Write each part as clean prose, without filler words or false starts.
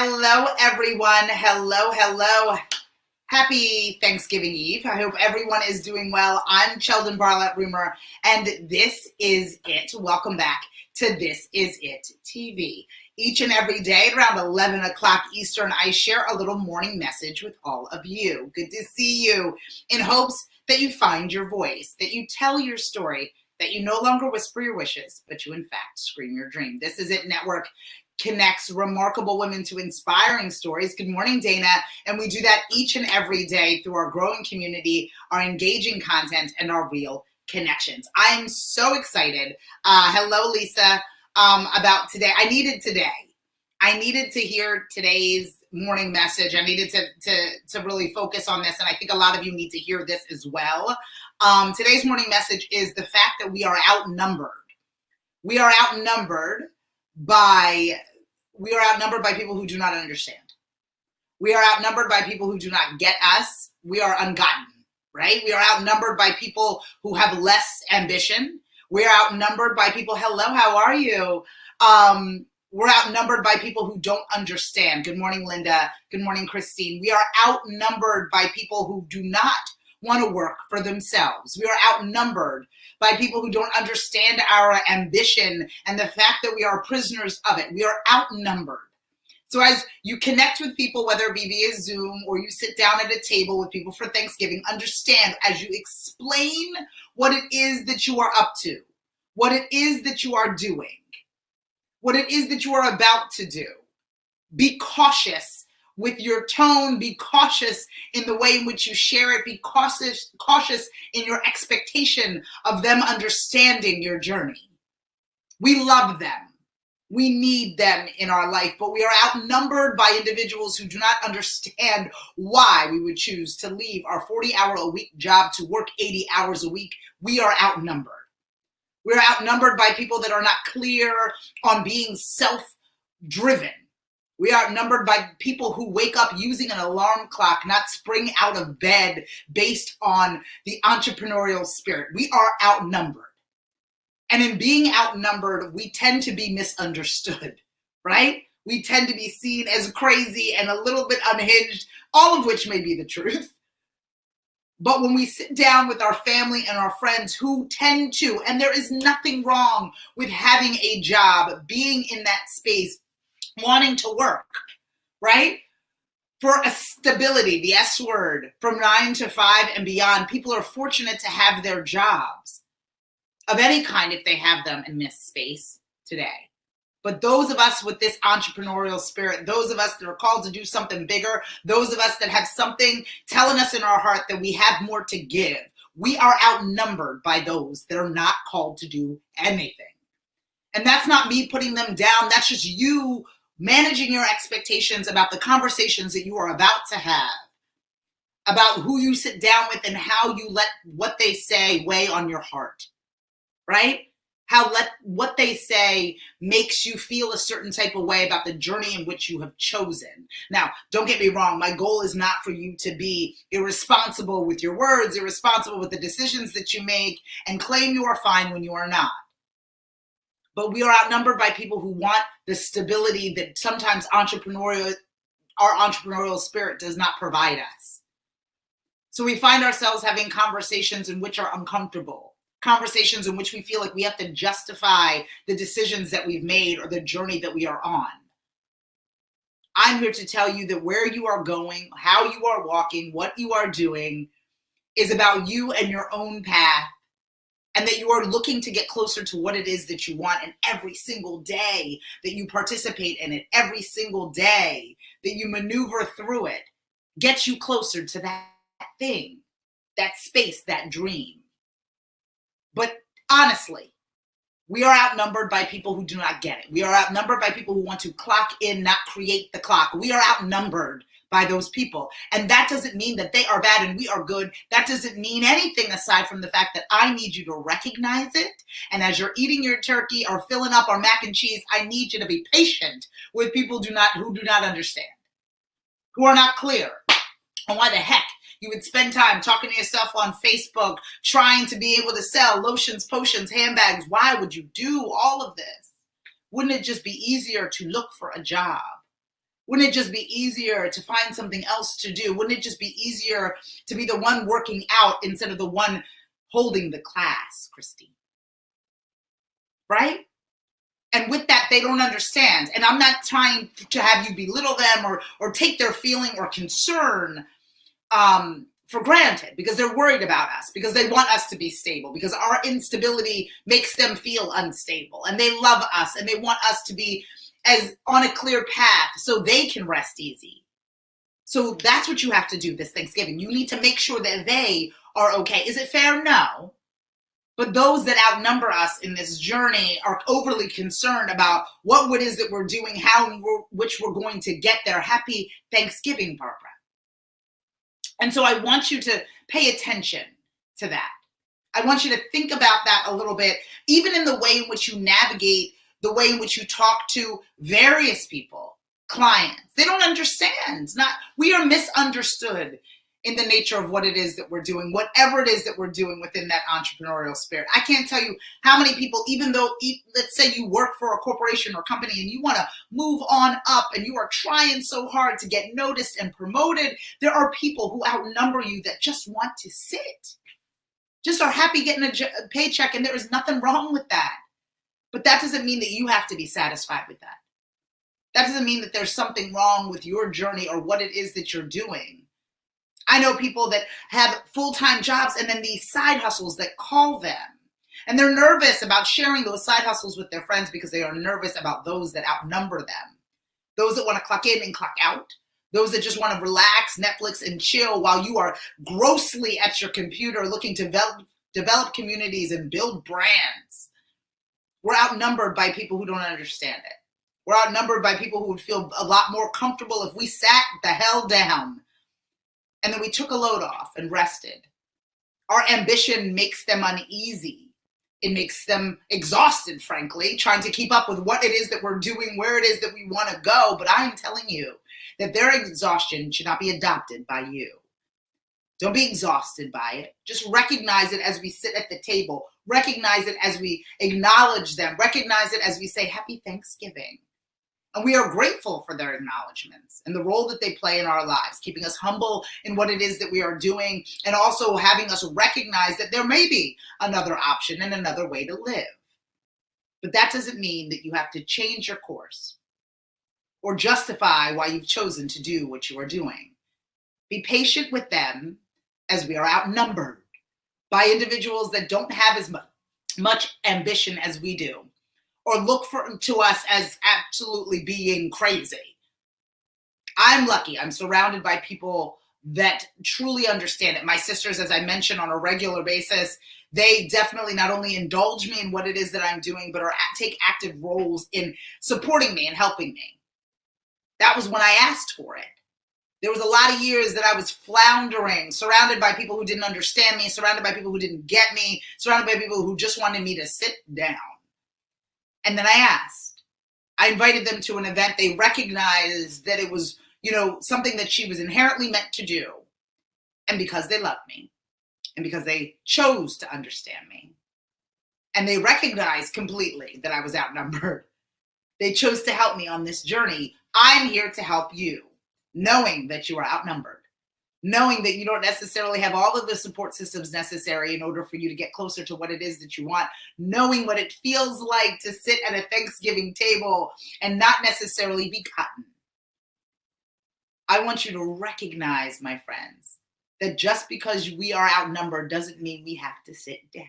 Hello, everyone. Hello. Happy Thanksgiving Eve. I hope everyone is doing well. I'm Sheldon Barlett-Rumer, and this is it. Welcome back to This Is It TV. Each and every day at around 11 o'clock Eastern, I share a little morning message with all of you. Good to see you, in hopes that you find your voice, that you tell your story, that you no longer whisper your wishes, but you in fact scream your dream. This Is It Network connects remarkable women to inspiring stories. Good morning, Dana. And we do that each and every day through our growing community, our engaging content, and our real connections. I am so excited. Hello, Lisa, about today. I needed to hear today's morning message. I needed to really focus on this, and I think a lot of you need to hear this as well. Today's morning message is the fact that we are outnumbered. We are outnumbered by people who do not understand. We are outnumbered by people who do not get us. We are ungotten, right? We are outnumbered by people who have less ambition. We are outnumbered by people, hello, how are you? We're outnumbered by people who don't understand. Good morning, Linda. Good morning, Christine. We are outnumbered by people who do not want to work for themselves. We are outnumbered by people who don't understand our ambition and the fact that we are prisoners of it. We are outnumbered. So as you connect with people, whether it be via Zoom or you sit down at a table with people for Thanksgiving, understand as you explain what it is that you are up to, what it is that you are doing, what it is that you are about to do. Be cautious with your tone, be cautious in the way in which you share it, be cautious in your expectation of them understanding your journey. We love them. We need them in our life, but we are outnumbered by individuals who do not understand why we would choose to leave our 40-hour-a-week job to work 80 hours a week. We are outnumbered. We're outnumbered by people that are not clear on being self-driven. We are outnumbered by people who wake up using an alarm clock, not spring out of bed based on the entrepreneurial spirit. We are outnumbered. And in being outnumbered, we tend to be misunderstood, right? We tend to be seen as crazy and a little bit unhinged, all of which may be the truth. But when we sit down with our family and our friends who tend to, and there is nothing wrong with having a job, being in that space, wanting to work, right? For a stability, the S word, from 9 to 5 and beyond, people are fortunate to have their jobs of any kind if they have them in this space today. But those of us with this entrepreneurial spirit, those of us that are called to do something bigger, those of us that have something telling us in our heart that we have more to give, we are outnumbered by those that are not called to do anything. And that's not me putting them down. That's just you managing your expectations about the conversations that you are about to have, about who you sit down with and how you let what they say weigh on your heart, right? How what they say makes you feel a certain type of way about the journey in which you have chosen. Now, don't get me wrong. My goal is not for you to be irresponsible with your words, irresponsible with the decisions that you make, and claim you are fine when you are not. But we are outnumbered by people who want the stability that sometimes our entrepreneurial spirit does not provide us. So we find ourselves having conversations in which are uncomfortable, conversations in which we feel like we have to justify the decisions that we've made or the journey that we are on. I'm here to tell you that where you are going, how you are walking, what you are doing is about you and your own path, and that you are looking to get closer to what it is that you want. And every single day that you participate in it, every single day that you maneuver through it, gets you closer to that thing, that space, that dream. But honestly, we are outnumbered by people who do not get it. We are outnumbered by people who want to clock in, not create the clock. We are outnumbered by those people. And that doesn't mean that they are bad and we are good. That doesn't mean anything aside from the fact that I need you to recognize it. And as you're eating your turkey or filling up our mac and cheese, I need you to be patient with people who do not understand, who are not clear on why the heck you would spend time talking to yourself on Facebook, trying to be able to sell lotions, potions, handbags. Why would you do all of this? Wouldn't it just be easier to look for a job? Wouldn't it just be easier to find something else to do? Wouldn't it just be easier to be the one working out instead of the one holding the class, Christy? Right? And with that, they don't understand. And I'm not trying to have you belittle them or take their feeling or concern for granted, because they're worried about us, because they want us to be stable, because our instability makes them feel unstable, and they love us and they want us to be as on a clear path so they can rest easy. So that's what you have to do this Thanksgiving. You need to make sure that they are okay. Is it fair? No. But those that outnumber us in this journey are overly concerned about what it is that we're doing, which we're going to get there. Happy Thanksgiving, Barbara. And so I want you to pay attention to that. I want you to think about that a little bit, even in the way in which you navigate, the way in which you talk to various people, clients. They don't understand. We are misunderstood in the nature of what it is that we're doing, whatever it is that we're doing within that entrepreneurial spirit. I can't tell you how many people, even though, let's say you work for a corporation or company and you want to move on up and you are trying so hard to get noticed and promoted, there are people who outnumber you that just want to sit, just are happy getting a paycheck, and there is nothing wrong with that. But that doesn't mean that you have to be satisfied with that. That doesn't mean that there's something wrong with your journey or what it is that you're doing. I know people that have full-time jobs and then these side hustles that call them. And they're nervous about sharing those side hustles with their friends because they are nervous about those that outnumber them. Those that want to clock in and clock out. Those that just want to relax, Netflix, and chill while you are grossly at your computer looking to develop communities and build brands. We're outnumbered by people who don't understand it. We're outnumbered by people who would feel a lot more comfortable if we sat the hell down and then we took a load off and rested. Our ambition makes them uneasy. It makes them exhausted, frankly, trying to keep up with what it is that we're doing, where it is that we want to go. But I'm telling you that their exhaustion should not be adopted by you. Don't be exhausted by it. Just recognize it as we sit at the table. Recognize it as we acknowledge them. Recognize it as we say, Happy Thanksgiving. And we are grateful for their acknowledgments and the role that they play in our lives, keeping us humble in what it is that we are doing, and also having us recognize that there may be another option and another way to live. But that doesn't mean that you have to change your course or justify why you've chosen to do what you are doing. Be patient with them, as we are outnumbered by individuals that don't have as much ambition as we do, or look to us as absolutely being crazy. I'm lucky. I'm surrounded by people that truly understand it. My sisters, as I mentioned, on a regular basis, they definitely not only indulge me in what it is that I'm doing, but take active roles in supporting me and helping me. That was when I asked for it. There was a lot of years that I was floundering, surrounded by people who didn't understand me, surrounded by people who didn't get me, surrounded by people who just wanted me to sit down. And then I asked. I invited them to an event. They recognized that it was, something that she was inherently meant to do. And because they loved me, and because they chose to understand me, and they recognized completely that I was outnumbered, they chose to help me on this journey. I'm here to help you, knowing that you are outnumbered, knowing that you don't necessarily have all of the support systems necessary in order for you to get closer to what it is that you want, knowing what it feels like to sit at a Thanksgiving table and not necessarily be cotton. I want you to recognize, my friends, that just because we are outnumbered doesn't mean we have to sit down.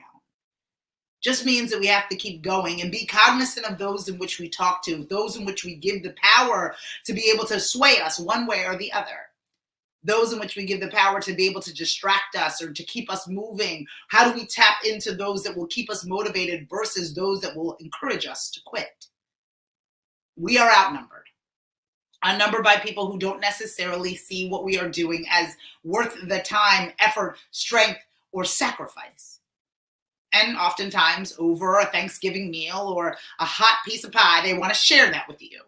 Just means that we have to keep going and be cognizant of those in which we talk to, those in which we give the power to be able to sway us one way or the other. Those in which we give the power to be able to distract us or to keep us moving. How do we tap into those that will keep us motivated versus those that will encourage us to quit? We are outnumbered by people who don't necessarily see what we are doing as worth the time, effort, strength, or sacrifice. And oftentimes over a Thanksgiving meal or a hot piece of pie, they want to share that with you.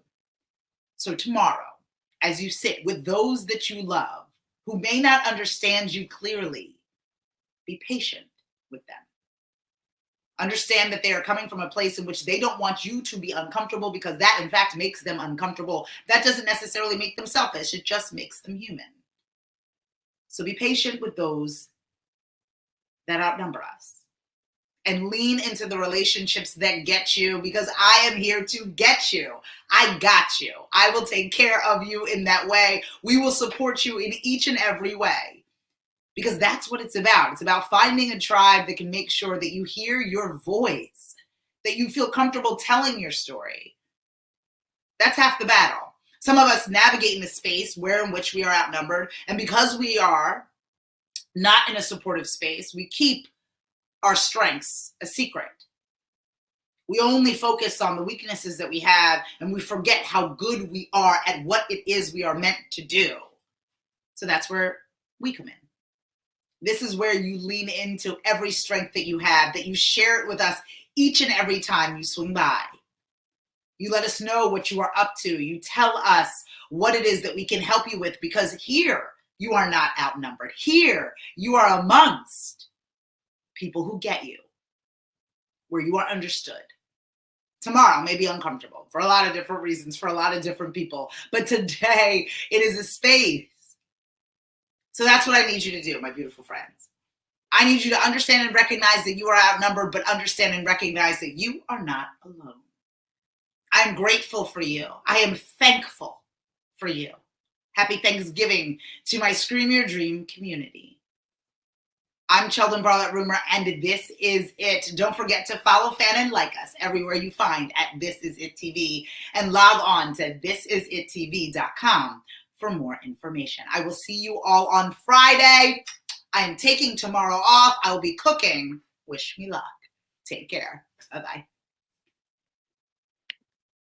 So tomorrow, as you sit with those that you love, who may not understand you clearly, be patient with them. Understand that they are coming from a place in which they don't want you to be uncomfortable, because that, in fact, makes them uncomfortable. That doesn't necessarily make them selfish. It just makes them human. So be patient with those that outnumber us, and lean into the relationships that get you, because I am here to get you. I got you. I will take care of you in that way. We will support you in each and every way, because that's what it's about. It's about finding a tribe that can make sure that you hear your voice, that you feel comfortable telling your story. That's half the battle. Some of us navigate in a space in which we are outnumbered, and because we are not in a supportive space, we keep our strengths a secret. We only focus on the weaknesses that we have, and we forget how good we are at what it is we are meant to do. So that's where we come in. This is where you lean into every strength that you have, that you share it with us each and every time you swing by. You let us know what you are up to. You tell us what it is that we can help you with, because here you are not outnumbered. Here you are amongst people who get you, where you are understood. Tomorrow may be uncomfortable for a lot of different reasons, for a lot of different people, but today it is a space. So that's what I need you to do, my beautiful friends. I need you to understand and recognize that you are outnumbered, but understand and recognize that you are not alone. I'm grateful for you. I am thankful for you. Happy Thanksgiving to my Scream Your Dream community. I'm Sheldon Barlett Rumor, and this is it. Don't forget to follow, fan, and like us everywhere you find at This Is It TV, and log on to thisisit.tv.com for more information. I will see you all on Friday. I am taking tomorrow off. I will be cooking. Wish me luck. Take care. Bye-bye.